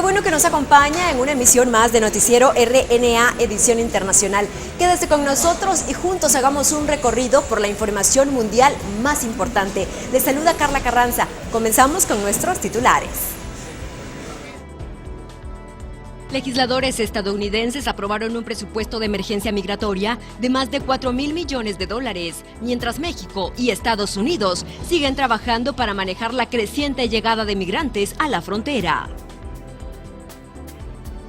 bueno que nos acompaña en una emisión más de Noticiero RNA Edición Internacional. Quédese con nosotros y juntos hagamos un recorrido por la información mundial más importante. Les saluda Carla Carranza. Comenzamos con nuestros titulares. Legisladores estadounidenses aprobaron un presupuesto de emergencia migratoria de más de 4.000 millones de dólares, mientras México y Estados Unidos siguen trabajando para manejar la creciente llegada de migrantes a la frontera.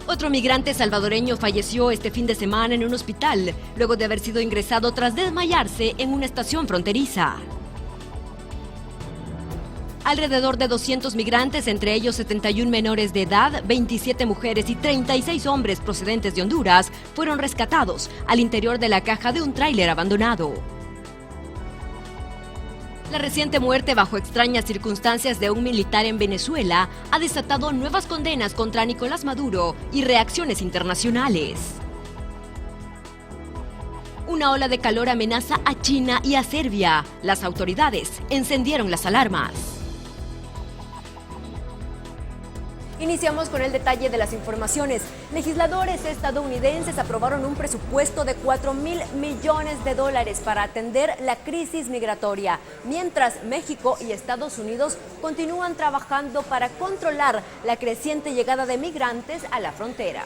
Otro migrante salvadoreño falleció este fin de semana en un hospital, luego de haber sido ingresado tras desmayarse en una estación fronteriza. Alrededor de 200 migrantes, entre ellos 71 menores de edad, 27 mujeres y 36 hombres procedentes de Honduras, fueron rescatados al interior de la caja de un tráiler abandonado. La reciente muerte bajo extrañas circunstancias de un militar en Venezuela ha desatado nuevas condenas contra Nicolás Maduro y reacciones internacionales. Una ola de calor amenaza a China y a Serbia. Las autoridades encendieron las alarmas. Iniciamos con el detalle de las informaciones. Legisladores estadounidenses aprobaron un presupuesto de 4.000 millones de dólares para atender la crisis migratoria, mientras México y Estados Unidos continúan trabajando para controlar la creciente llegada de migrantes a la frontera.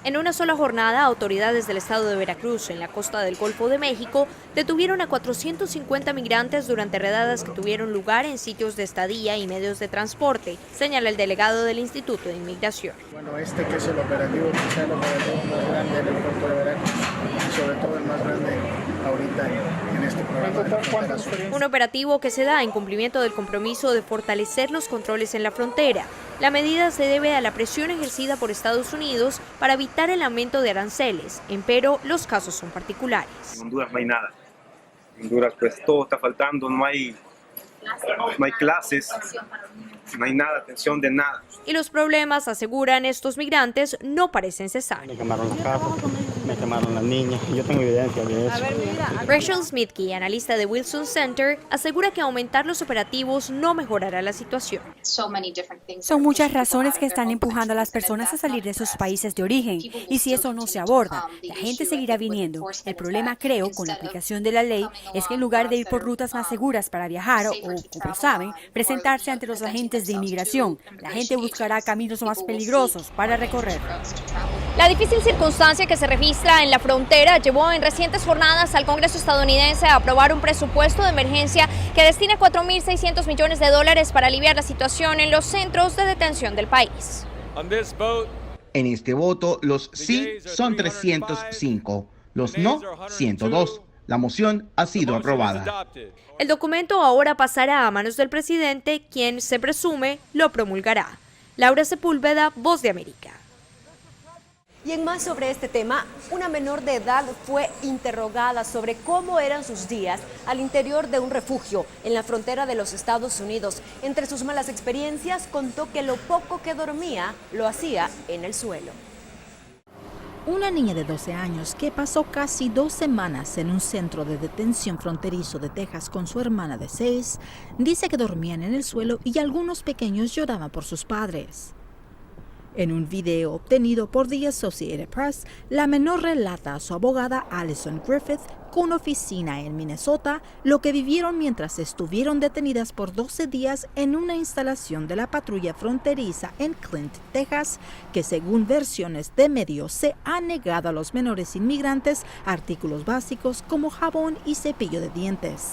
En una sola jornada, autoridades del estado de Veracruz, en la costa del Golfo de México, detuvieron a 450 migrantes durante redadas que tuvieron lugar en sitios de estadía y medios de transporte, señala el delegado del Instituto de Inmigración. Bueno, que es el operativo, quizá el operativo más grande del puerto de Veracruz, y sobre todo el más grande ahorita en este programa. Un operativo que se da en cumplimiento del compromiso de fortalecer los controles en la frontera. La medida se debe a la presión ejercida por Estados Unidos para evitar el aumento de aranceles, empero los casos son particulares. En Honduras no hay nada. En Honduras pues todo está faltando, no hay clases, no hay nada, atención de nada. Y los problemas, aseguran estos migrantes, no parecen cesar. Me quemaron la casa, me quemaron las niñas, yo tengo evidencia de eso. Rachel Smithke, analista de Wilson Center, asegura que aumentar los operativos no mejorará la situación. Son muchas razones que están empujando a las personas a salir de sus países de origen, y si eso no se aborda, la gente seguirá viniendo. El problema, creo, con la aplicación de la ley es que en lugar de ir por rutas más seguras para viajar o, como saben, presentarse ante los agentes de inmigración, la gente buscará caminos más peligrosos para recorrer. La difícil circunstancia que se registra en la frontera llevó en recientes jornadas al Congreso estadounidense a aprobar un presupuesto de emergencia que destina 4.600 millones de dólares para aliviar la situación en los centros de detención del país. En este voto, los sí son 305, los no 102. La moción ha sido aprobada. El documento ahora pasará a manos del presidente, quien se presume lo promulgará. Laura Sepúlveda, Voz de América. Y en más sobre este tema, una menor de edad fue interrogada sobre cómo eran sus días al interior de un refugio en la frontera de los Estados Unidos. Entre sus malas experiencias, contó que lo poco que dormía lo hacía en el suelo. Una niña de 12 años que pasó casi 2 semanas en un centro de detención fronterizo de Texas con su hermana de 6, dice que dormían en el suelo y algunos pequeños lloraban por sus padres. En un video obtenido por The Associated Press, la menor relata a su abogada Allison Griffith, con oficina en Minnesota, lo que vivieron mientras estuvieron detenidas por 12 días en una instalación de la patrulla fronteriza en Clint, Texas, que según versiones de medios se ha negado a los menores inmigrantes artículos básicos como jabón y cepillo de dientes.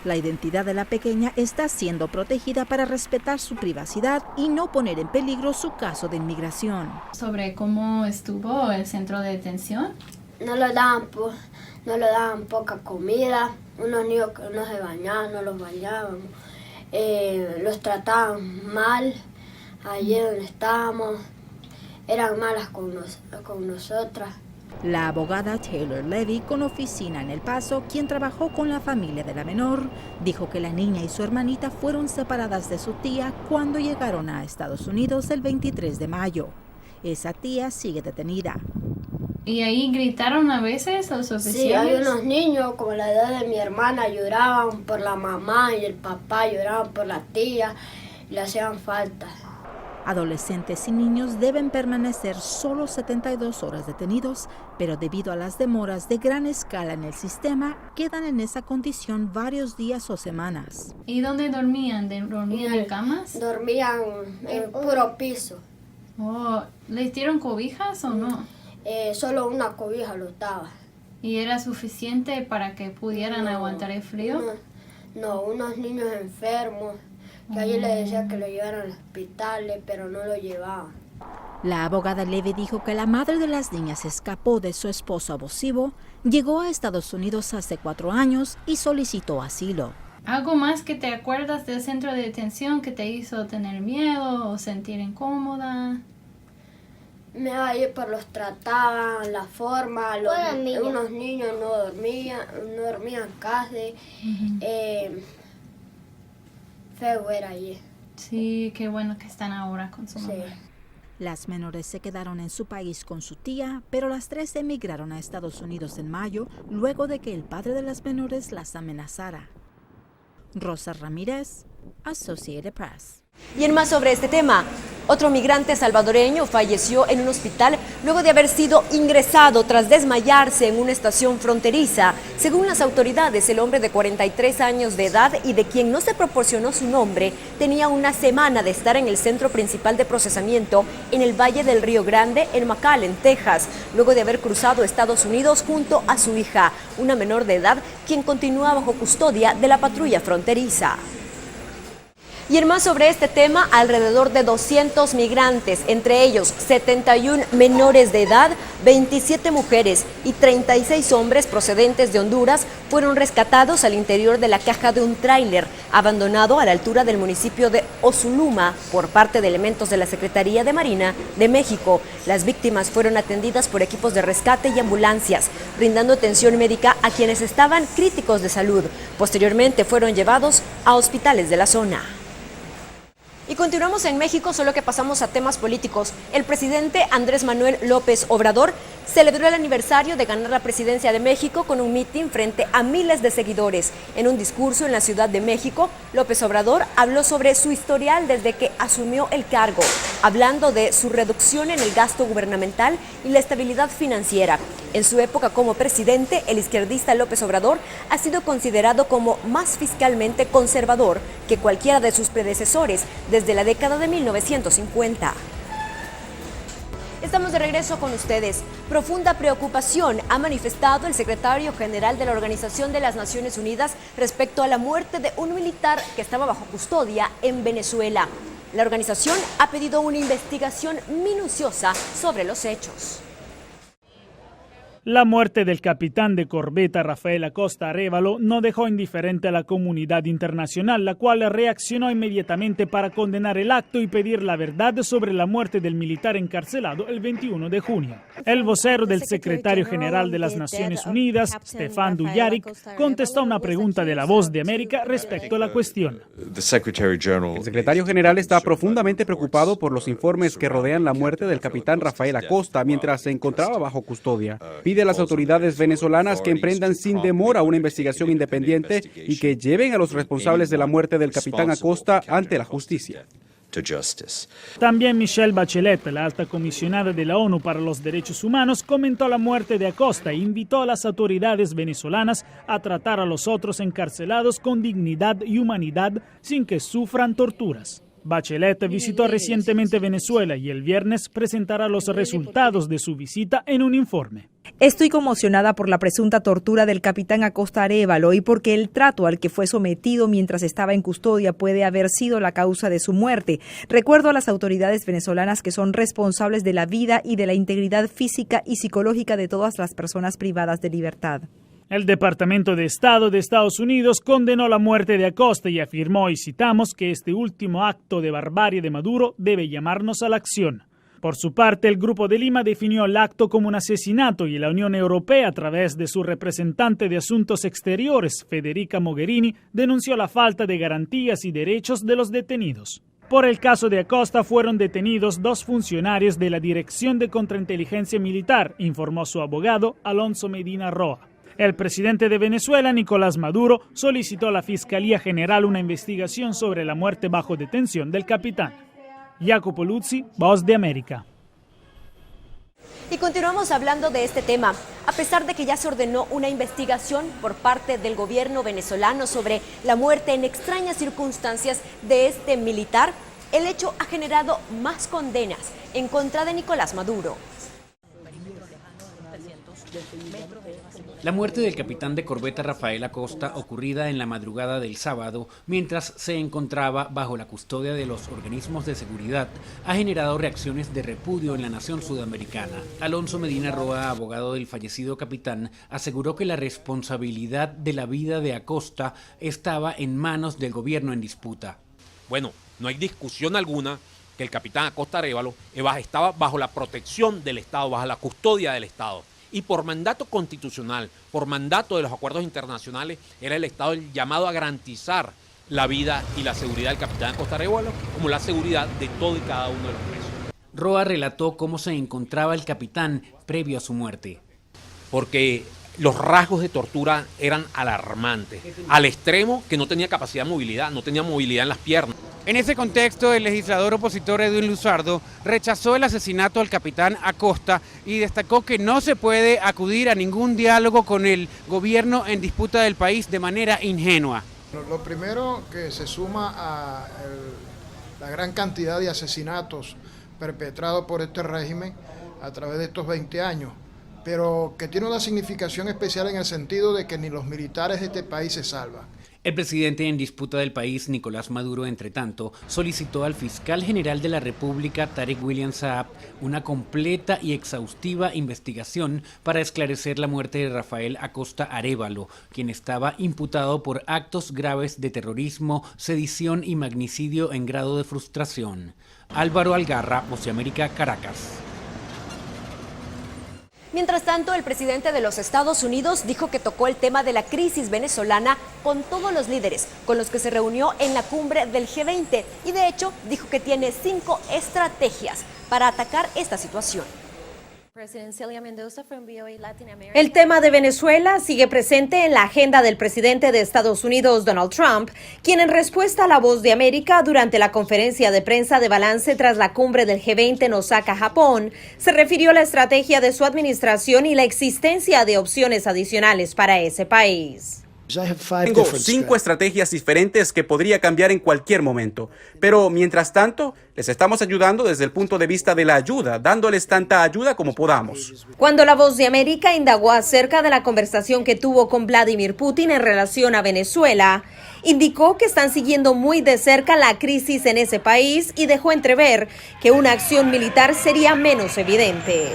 La identidad de la pequeña está siendo protegida para respetar su privacidad y no poner en peligro su caso de inmigración. Sobre cómo estuvo el centro de detención. No le daban poca comida, unos niños que no se bañaban, no los bañaban, los trataban mal, allí donde estábamos, eran malas con nosotras. La abogada Taylor Levy, con oficina en El Paso, quien trabajó con la familia de la menor, dijo que la niña y su hermanita fueron separadas de su tía cuando llegaron a Estados Unidos el 23 de mayo. Esa tía sigue detenida. ¿Y ahí gritaron a veces los oficiales? Sí, hay unos niños como la edad de mi hermana, lloraban por la mamá y el papá, lloraban por la tía y le hacían falta. Adolescentes y niños deben permanecer solo 72 horas detenidos, pero debido a las demoras de gran escala en el sistema, quedan en esa condición varios días o semanas. ¿Y dónde dormían? ¿Dormían en camas? Dormían en puro piso. Oh, ¿les dieron cobijas o no? Solo una cobija lo daba. ¿Y era suficiente para que pudieran aguantar el frío? No, unos niños enfermos, que ayer le decía que lo llevaran al hospital, pero no lo llevaban. La abogada Levy dijo que la madre de las niñas escapó de su esposo abusivo, llegó a Estados Unidos hace 4 años y solicitó asilo. ¿Algo más que te acuerdas del centro de detención que te hizo tener miedo o sentir incómoda? Me iba a ir, pero los trataban, la forma, unos niños no dormían casi. Feo era allí. Sí, qué bueno que están ahora con su mamá. Las menores se quedaron en su país con su tía, pero las 3 emigraron a Estados Unidos en mayo, luego de que el padre de las menores las amenazara. Rosa Ramírez, Associated Press. Y en más sobre este tema, otro migrante salvadoreño falleció en un hospital luego de haber sido ingresado tras desmayarse en una estación fronteriza. Según las autoridades, el hombre de 43 años de edad y de quien no se proporcionó su nombre, tenía una semana de estar en el centro principal de procesamiento en el Valle del Río Grande, en McAllen, Texas, luego de haber cruzado Estados Unidos junto a su hija, una menor de edad, quien continúa bajo custodia de la patrulla fronteriza. Y en más sobre este tema, alrededor de 200 migrantes, entre ellos 71 menores de edad, 27 mujeres y 36 hombres procedentes de Honduras, fueron rescatados al interior de la caja de un tráiler abandonado a la altura del municipio de Osuluma por parte de elementos de la Secretaría de Marina de México. Las víctimas fueron atendidas por equipos de rescate y ambulancias, brindando atención médica a quienes estaban críticos de salud. Posteriormente fueron llevados a hospitales de la zona. Y continuamos en México, solo que pasamos a temas políticos. El presidente Andrés Manuel López Obrador celebró el aniversario de ganar la presidencia de México con un mitin frente a miles de seguidores. En un discurso en la Ciudad de México, López Obrador habló sobre su historial desde que asumió el cargo, hablando de su reducción en el gasto gubernamental y la estabilidad financiera. En su época como presidente, el izquierdista López Obrador ha sido considerado como más fiscalmente conservador que cualquiera de sus predecesores desde la década de 1950. Estamos de regreso con ustedes. Profunda preocupación ha manifestado el secretario general de la Organización de las Naciones Unidas respecto a la muerte de un militar que estaba bajo custodia en Venezuela. La organización ha pedido una investigación minuciosa sobre los hechos. La muerte del capitán de corbeta Rafael Acosta Arévalo no dejó indiferente a la comunidad internacional, la cual reaccionó inmediatamente para condenar el acto y pedir la verdad sobre la muerte del militar encarcelado el 21 de junio. El vocero del secretario general de las Naciones Unidas, Stefan Dujarric, contestó a una pregunta de La Voz de América respecto a la cuestión. El secretario general está profundamente preocupado por los informes que rodean la muerte del capitán Rafael Acosta mientras se encontraba bajo custodia. Pide a las autoridades venezolanas que emprendan sin demora una investigación independiente y que lleven a los responsables de la muerte del capitán Acosta ante la justicia. También Michelle Bachelet, la alta comisionada de la ONU para los Derechos Humanos, comentó la muerte de Acosta e invitó a las autoridades venezolanas a tratar a los otros encarcelados con dignidad y humanidad sin que sufran torturas. Bachelet visitó recientemente Venezuela y el viernes presentará los resultados de su visita en un informe. Estoy conmocionada por la presunta tortura del capitán Acosta Arévalo y porque el trato al que fue sometido mientras estaba en custodia puede haber sido la causa de su muerte. Recuerdo a las autoridades venezolanas que son responsables de la vida y de la integridad física y psicológica de todas las personas privadas de libertad. El Departamento de Estado de Estados Unidos condenó la muerte de Acosta y afirmó, y citamos, que este último acto de barbarie de Maduro debe llamarnos a la acción. Por su parte, el Grupo de Lima definió el acto como un asesinato y la Unión Europea, a través de su representante de Asuntos Exteriores, Federica Mogherini, denunció la falta de garantías y derechos de los detenidos. Por el caso de Acosta fueron detenidos 2 funcionarios de la Dirección de Contrainteligencia Militar, informó su abogado Alonso Medina Roa. El presidente de Venezuela, Nicolás Maduro, solicitó a la Fiscalía General una investigación sobre la muerte bajo detención del capitán. Jacopo Luzzi, Voz de América. Y continuamos hablando de este tema. A pesar de que ya se ordenó una investigación por parte del gobierno venezolano sobre la muerte en extrañas circunstancias de este militar, el hecho ha generado más condenas en contra de Nicolás Maduro. La muerte del capitán de corbeta Rafael Acosta, ocurrida en la madrugada del sábado, mientras se encontraba bajo la custodia de los organismos de seguridad, ha generado reacciones de repudio en la nación sudamericana. Alonso Medina Roa, abogado del fallecido capitán, aseguró que la responsabilidad de la vida de Acosta estaba en manos del gobierno en disputa. Bueno, no hay discusión alguna que el capitán Acosta Arévalo estaba bajo la protección del Estado, bajo la custodia del Estado. Y por mandato constitucional, por mandato de los acuerdos internacionales, era el Estado el llamado a garantizar la vida y la seguridad del capitán Acosta Arévalo, como la seguridad de todo y cada uno de los presos. Roa relató cómo se encontraba el capitán previo a su muerte. Porque los rasgos de tortura eran alarmantes, al extremo que no tenía capacidad de movilidad, no tenía movilidad en las piernas. En ese contexto, el legislador opositor Edwin Luzardo rechazó el asesinato del capitán Acosta y destacó que no se puede acudir a ningún diálogo con el gobierno en disputa del país de manera ingenua. Lo primero que se suma a la gran cantidad de asesinatos perpetrados por este régimen a través de estos 20 años, pero que tiene una significación especial en el sentido de que ni los militares de este país se salvan. El presidente en disputa del país, Nicolás Maduro, entre tanto, solicitó al fiscal general de la República, Tarek William Saab, una completa y exhaustiva investigación para esclarecer la muerte de Rafael Acosta Arévalo, quien estaba imputado por actos graves de terrorismo, sedición y magnicidio en grado de frustración. Álvaro Algarra, Voz de América, Caracas. Mientras tanto, el presidente de los Estados Unidos dijo que tocó el tema de la crisis venezolana con todos los líderes con los que se reunió en la cumbre del G20 y de hecho dijo que tiene 5 estrategias para atacar esta situación. El tema de Venezuela sigue presente en la agenda del presidente de Estados Unidos, Donald Trump, quien en respuesta a La Voz de América durante la conferencia de prensa de balance tras la cumbre del G20 en Osaka, Japón, se refirió a la estrategia de su administración y la existencia de opciones adicionales para ese país. Tengo 5 estrategias diferentes que podría cambiar en cualquier momento, pero mientras tanto, les estamos ayudando desde el punto de vista de la ayuda, dándoles tanta ayuda como podamos. Cuando La Voz de América indagó acerca de la conversación que tuvo con Vladimir Putin en relación a Venezuela, indicó que están siguiendo muy de cerca la crisis en ese país y dejó entrever que una acción militar sería menos evidente.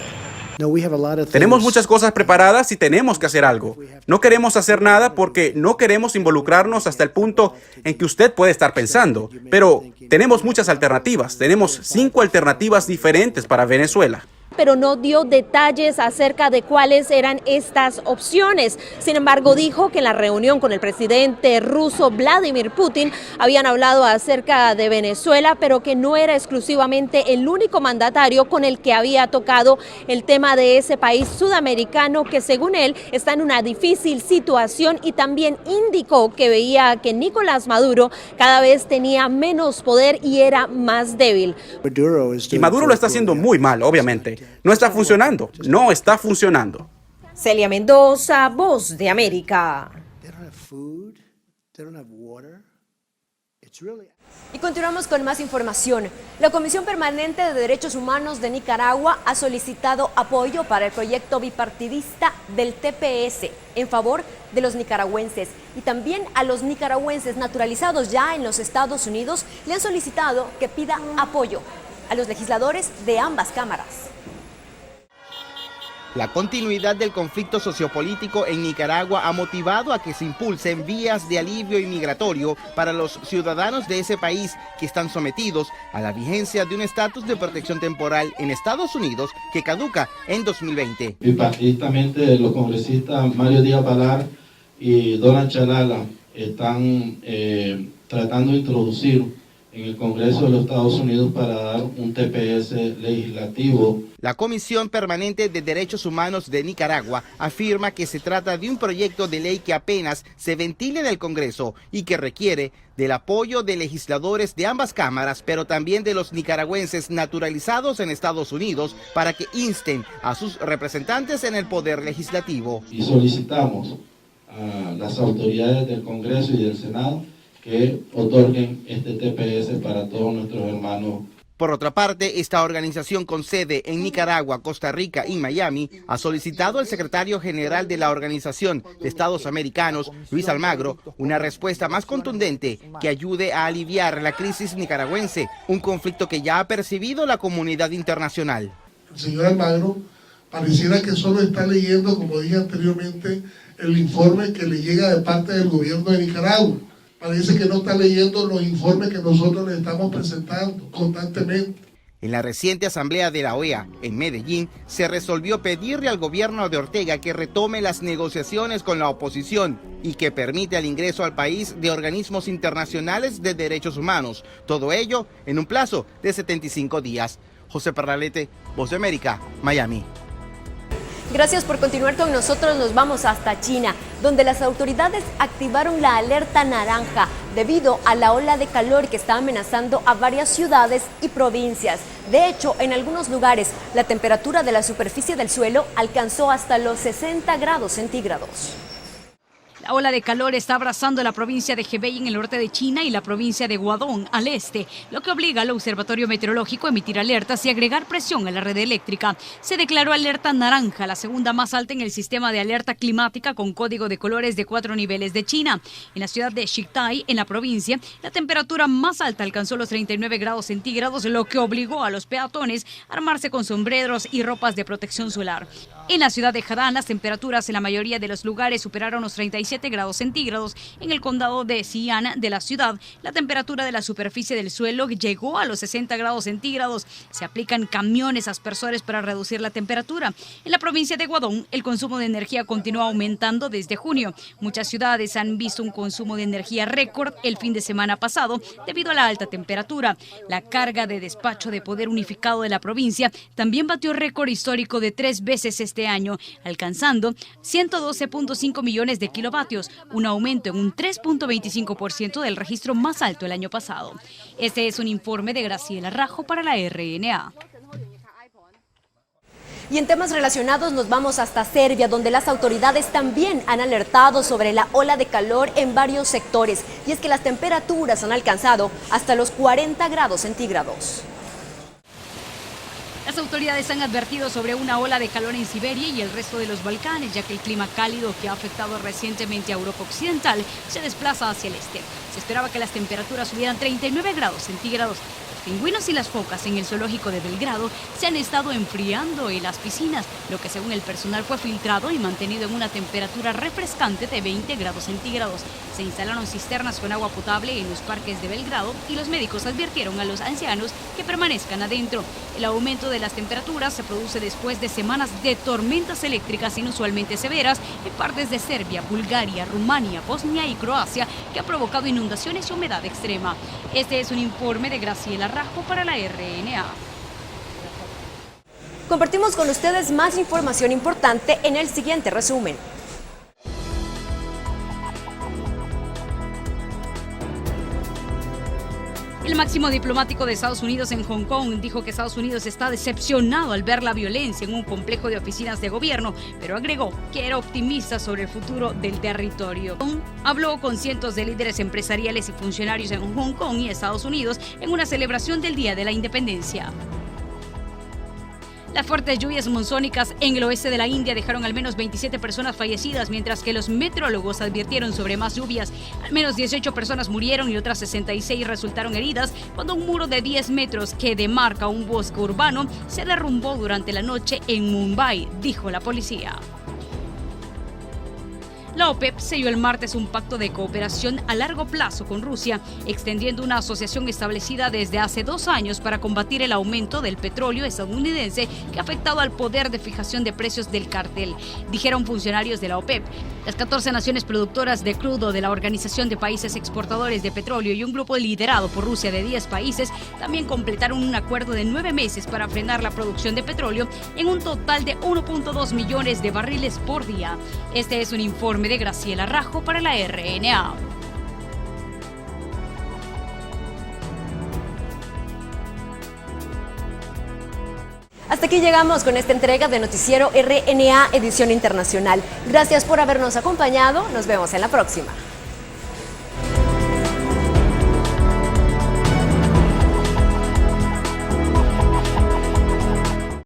Tenemos muchas cosas preparadas y tenemos que hacer algo. No queremos hacer nada porque no queremos involucrarnos hasta el punto en que usted puede estar pensando. Pero tenemos muchas alternativas. Tenemos 5 alternativas diferentes para Venezuela. Pero no dio detalles acerca de cuáles eran estas opciones. Sin embargo, dijo que en la reunión con el presidente ruso Vladimir Putin habían hablado acerca de Venezuela, pero que no era exclusivamente el único mandatario con el que había tocado el tema de ese país sudamericano que, según él, está en una difícil situación, y también indicó que veía que Nicolás Maduro cada vez tenía menos poder y era más débil. Y Maduro lo está haciendo muy mal, obviamente. No está funcionando, no está funcionando. Celia Mendoza, Voz de América. Y continuamos con más información. La Comisión Permanente de Derechos Humanos de Nicaragua ha solicitado apoyo para el proyecto bipartidista del TPS en favor de los nicaragüenses, y también a los nicaragüenses naturalizados ya en los Estados Unidos le han solicitado que pida apoyo a los legisladores de ambas cámaras. La continuidad del conflicto sociopolítico en Nicaragua ha motivado a que se impulsen vías de alivio inmigratorio para los ciudadanos de ese país que están sometidos a la vigencia de un estatus de protección temporal en Estados Unidos que caduca en 2020. Bipartidistamente, los congresistas Mario Díaz Balar y Donald Chalala están tratando de introducir en el Congreso de los Estados Unidos para dar un TPS legislativo. La Comisión Permanente de Derechos Humanos de Nicaragua afirma que se trata de un proyecto de ley que apenas se ventila en el Congreso y que requiere del apoyo de legisladores de ambas cámaras, pero también de los nicaragüenses naturalizados en Estados Unidos para que insten a sus representantes en el Poder Legislativo. Y solicitamos a las autoridades del Congreso y del Senado que otorguen este TPS para todos nuestros hermanos. Por otra parte, esta organización con sede en Nicaragua, Costa Rica y Miami ha solicitado al secretario general de la Organización de Estados Americanos, Luis Almagro, una respuesta más contundente que ayude a aliviar la crisis nicaragüense, un conflicto que ya ha percibido la comunidad internacional. El señor Almagro pareciera que solo está leyendo, como dije anteriormente, el informe que le llega de parte del gobierno de Nicaragua. Parece que no está leyendo los informes que nosotros le estamos presentando constantemente. En la reciente asamblea de la OEA en Medellín se resolvió pedirle al gobierno de Ortega que retome las negociaciones con la oposición y que permita el ingreso al país de organismos internacionales de derechos humanos. Todo ello en un plazo de 75 días. José Parralete, Voz de América, Miami. Gracias por continuar con nosotros. Nos vamos hasta China, donde las autoridades activaron la alerta naranja debido a la ola de calor que está amenazando a varias ciudades y provincias. De hecho, en algunos lugares, la temperatura de la superficie del suelo alcanzó hasta los 60 grados centígrados. La ola de calor está abrazando la provincia de Hebei en el norte de China y la provincia de Guangdong al este, lo que obliga al Observatorio Meteorológico a emitir alertas y agregar presión a la red eléctrica. Se declaró alerta naranja, la segunda más alta en el sistema de alerta climática con código de colores de 4 niveles de China. En la ciudad de Xingtai, en la provincia, la temperatura más alta alcanzó los 39 grados centígrados, lo que obligó a los peatones a armarse con sombreros y ropas de protección solar. En la ciudad de Hadan, las temperaturas en la mayoría de los lugares superaron los 37 grados centígrados. En el condado de Xi'an de la ciudad, la temperatura de la superficie del suelo llegó a los 60 grados centígrados. Se aplican camiones aspersores para reducir la temperatura. En la provincia de Guangdong, el consumo de energía continúa aumentando desde junio. Muchas ciudades han visto un consumo de energía récord el fin de semana pasado debido a la alta temperatura. La carga de despacho de poder unificado de la provincia también batió récord histórico de 3 veces este año, alcanzando 112.5 millones de kilovatios, un aumento en un 3.25% del registro más alto el año pasado. Este es un informe de Graciela Rajo para la RNA. Y en temas relacionados nos vamos hasta Serbia, donde las autoridades también han alertado sobre la ola de calor en varios sectores. Y es que las temperaturas han alcanzado hasta los 40 grados centígrados. Las autoridades han advertido sobre una ola de calor en Siberia y el resto de los Balcanes, ya que el clima cálido que ha afectado recientemente a Europa Occidental se desplaza hacia el este. Se esperaba que las temperaturas subieran 39 grados centígrados. Los pingüinos y las focas en el zoológico de Belgrado se han estado enfriando en las piscinas, lo que según el personal fue filtrado y mantenido en una temperatura refrescante de 20 grados centígrados. Se instalaron cisternas con agua potable en los parques de Belgrado y los médicos advirtieron a los ancianos que permanezcan adentro. El aumento de las temperaturas se produce después de semanas de tormentas eléctricas inusualmente severas en partes de Serbia, Bulgaria, Rumania, Bosnia y Croacia, que ha provocado inundaciones y humedad extrema. Este es un informe de Graciela Rajo para la RNA. Compartimos con ustedes más información importante en el siguiente resumen. El máximo diplomático de Estados Unidos en Hong Kong dijo que Estados Unidos está decepcionado al ver la violencia en un complejo de oficinas de gobierno, pero agregó que era optimista sobre el futuro del territorio. Habló con cientos de líderes empresariales y funcionarios en Hong Kong y Estados Unidos en una celebración del Día de la Independencia. Las fuertes lluvias monzónicas en el oeste de la India dejaron al menos 27 personas fallecidas, mientras que los meteorólogos advirtieron sobre más lluvias. Al menos 18 personas murieron y otras 66 resultaron heridas cuando un muro de 10 metros que demarca un bosque urbano se derrumbó durante la noche en Mumbai, dijo la policía. La OPEP selló el martes un pacto de cooperación a largo plazo con Rusia, extendiendo una asociación establecida desde hace 2 años para combatir el aumento del petróleo estadounidense que ha afectado al poder de fijación de precios del cartel, dijeron funcionarios de la OPEP. Las 14 naciones productoras de crudo de la Organización de Países Exportadores de Petróleo y un grupo liderado por Rusia de 10 países también completaron un acuerdo de 9 meses para frenar la producción de petróleo en un total de 1.2 millones de barriles por día. Este es un informe de Graciela Rajo para la RNA. Hasta aquí llegamos con esta entrega de Noticiero RNA Edición Internacional. Gracias por habernos acompañado. Nos vemos en la próxima.